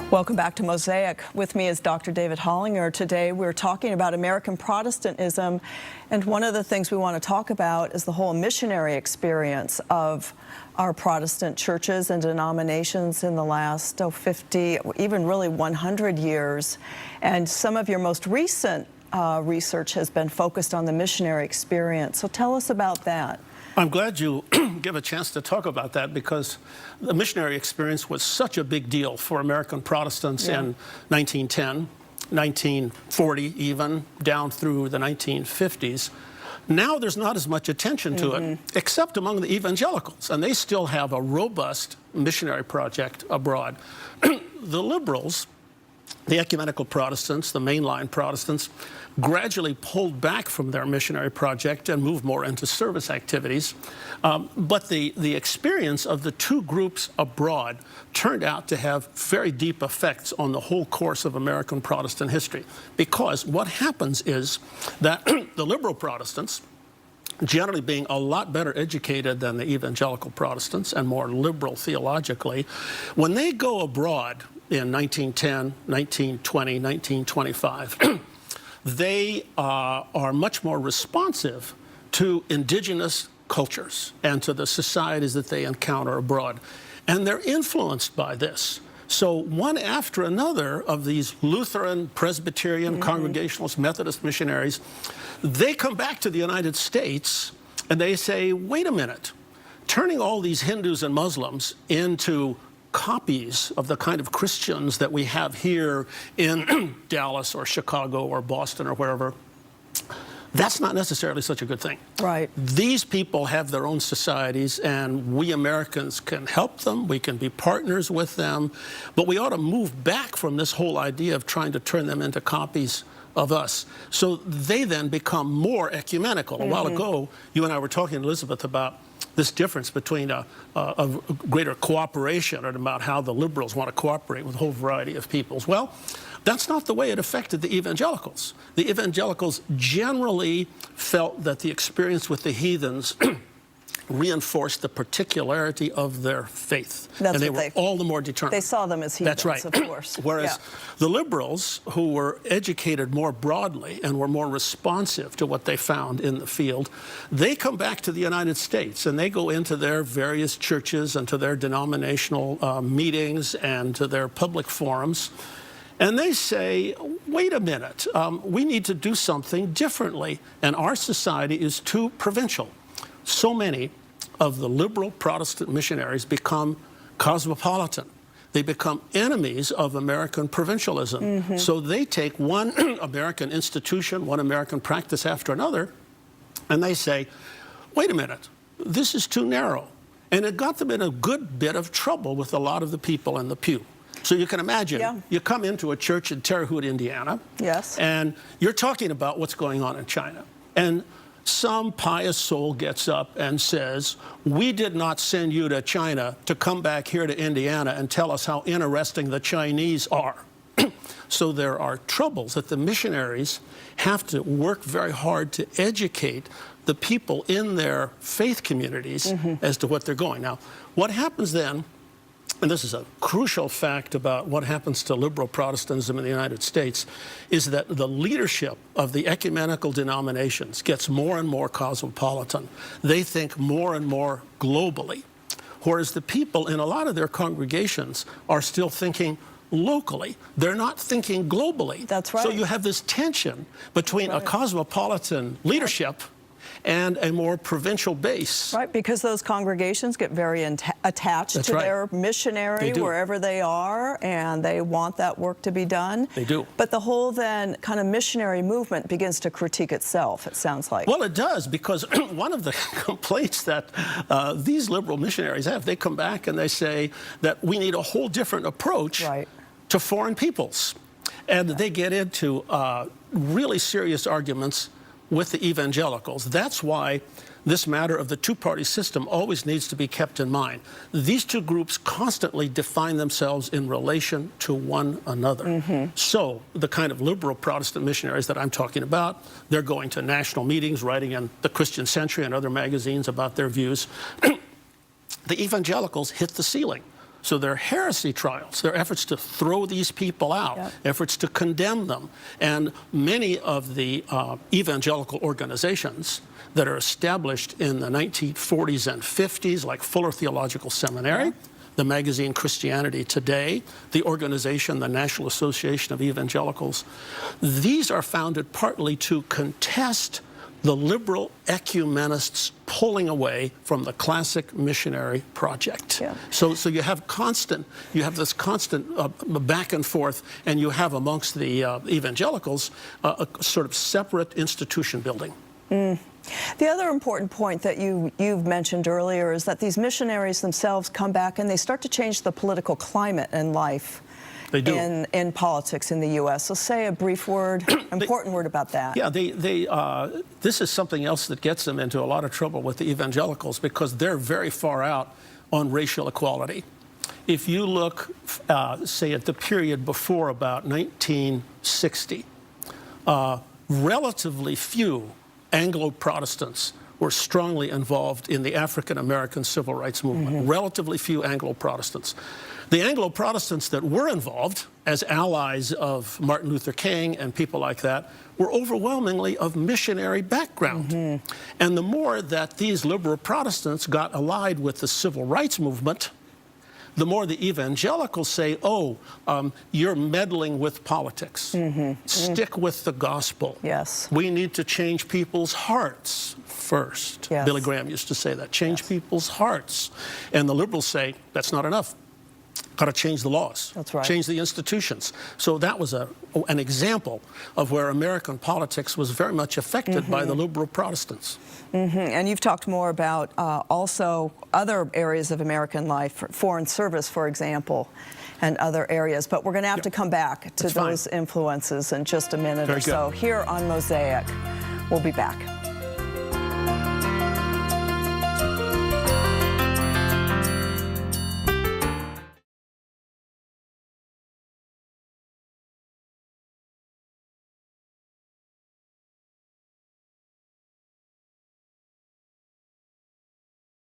Welcome back to Mosaic. With me is Dr. David Hollinger. Today we're talking about American Protestantism, and one of the things we want to talk about is the whole missionary experience of our Protestant churches and denominations in the last 50, even really 100 years. And some of your most recent research has been focused on the missionary experience. So tell us about that. I'm glad you give a chance to talk about that, because the missionary experience was such a big deal for American Protestants in 1910, 1940 even, down through the 1950s. Now there's not as much attention to it, except among the evangelicals, and they still have a robust missionary project abroad. The liberals, the ecumenical Protestants, the mainline Protestants, gradually pulled back from their missionary project and moved more into service activities. But the experience of the two groups abroad turned out to have very deep effects on the whole course of American Protestant history. Because what happens is that the liberal Protestants, generally being a lot better educated than the evangelical Protestants and more liberal theologically, when they go abroad in 1910, 1920, 1925, they are much more responsive to indigenous cultures and to the societies that they encounter abroad. And they're influenced by this. So one after another of these Lutheran, Presbyterian, Congregationalist, Methodist missionaries, they come back to the United States and they say, wait a minute, turning all these Hindus and Muslims into copies of the kind of Christians that we have here in Dallas or Chicago or Boston or wherever, that's not necessarily such a good thing. Right. These people have their own societies, and we Americans can help them, we can be partners with them, but we ought to move back from this whole idea of trying to turn them into copies of us. So they then become more ecumenical. A while ago, you and I were talking, Elizabeth, about this difference between a greater cooperation and about how the liberals want to cooperate with a whole variety of peoples. Well, that's not the way it affected the evangelicals. The evangelicals generally felt that the experience with the heathens reinforced the particularity of their faith. And they were all the more determined. They saw them as heathens, that's right. Of course. Whereas the liberals, who were educated more broadly and were more responsive to what they found in the field, they come back to the United States and they go into their various churches and to their denominational meetings and to their public forums. And they say, wait a minute, we need to do something differently. And our society is too provincial. So many of the liberal Protestant missionaries become cosmopolitan. They become enemies of American provincialism. So they take one American institution, one American practice after another, and they say, wait a minute, this is too narrow. And it got them in a good bit of trouble with a lot of the people in the pew. So you can imagine, you come into a church in Terre Haute, Indiana, and you're talking about what's going on in China. And some pious soul gets up and says, we did not send you to China to come back here to Indiana and tell us how interesting the Chinese are. So there are troubles that the missionaries have to work very hard to educate the people in their faith communities as to what they're going. Now, what happens then, and this is a crucial fact about what happens to liberal Protestantism in the United States, is that the leadership of the ecumenical denominations gets more and more cosmopolitan. They think more and more globally, whereas the people in a lot of their congregations are still thinking locally. They're not thinking globally. That's right. So you have this tension between a cosmopolitan leadership and a more provincial base. Right, because those congregations get very attached to their missionary wherever they are, and they want that work to be done. They do. But the whole then kind of missionary movement begins to critique itself, it sounds like. Well, it does, because one of the complaints that these liberal missionaries have, they come back and they say that we need a whole different approach to foreign peoples. And they get into really serious arguments with the evangelicals. That's why this matter of the two-party system always needs to be kept in mind. These two groups constantly define themselves in relation to one another. So the kind of liberal Protestant missionaries that I'm talking about, they're going to national meetings, writing in the Christian Century and other magazines about their views. The evangelicals hit the ceiling. So their heresy trials, their efforts to throw these people out, Yep. efforts to condemn them. And many of the evangelical organizations that are established in the 1940s and 50s, like Fuller Theological Seminary, Yeah. the magazine Christianity Today, the organization, the National Association of Evangelicals, these are founded partly to contest the liberal ecumenists pulling away from the classic missionary project. Yeah. So you have this constant back and forth, and you have amongst the evangelicals a sort of separate institution building. The other important point that you've mentioned earlier is that these missionaries themselves come back and they start to change the political climate in life. They do. In politics in the U.S. So say a brief word, important word about that. Yeah, this is something else that gets them into a lot of trouble with the evangelicals, because they're very far out on racial equality. If you look, say, at the period before about 1960, relatively few Anglo-Protestants were strongly involved in the African-American civil rights movement. Relatively few Anglo-Protestants. The Anglo-Protestants that were involved as allies of Martin Luther King and people like that were overwhelmingly of missionary background. And the more that these liberal Protestants got allied with the civil rights movement, the more the evangelicals say, oh, you're meddling with politics. Stick with the gospel. Yes. We need to change people's hearts first. Yes. Billy Graham used to say that. Change people's hearts. And the liberals say, that's not enough. Got to change the laws. That's right. Change the institutions. So that was an example of where American politics was very much affected by the liberal Protestants. And you've talked more about also other areas of American life, foreign service, for example, and other areas. But we're going to have to come back to those influences in just a minute or so. Here on Mosaic. We'll be back.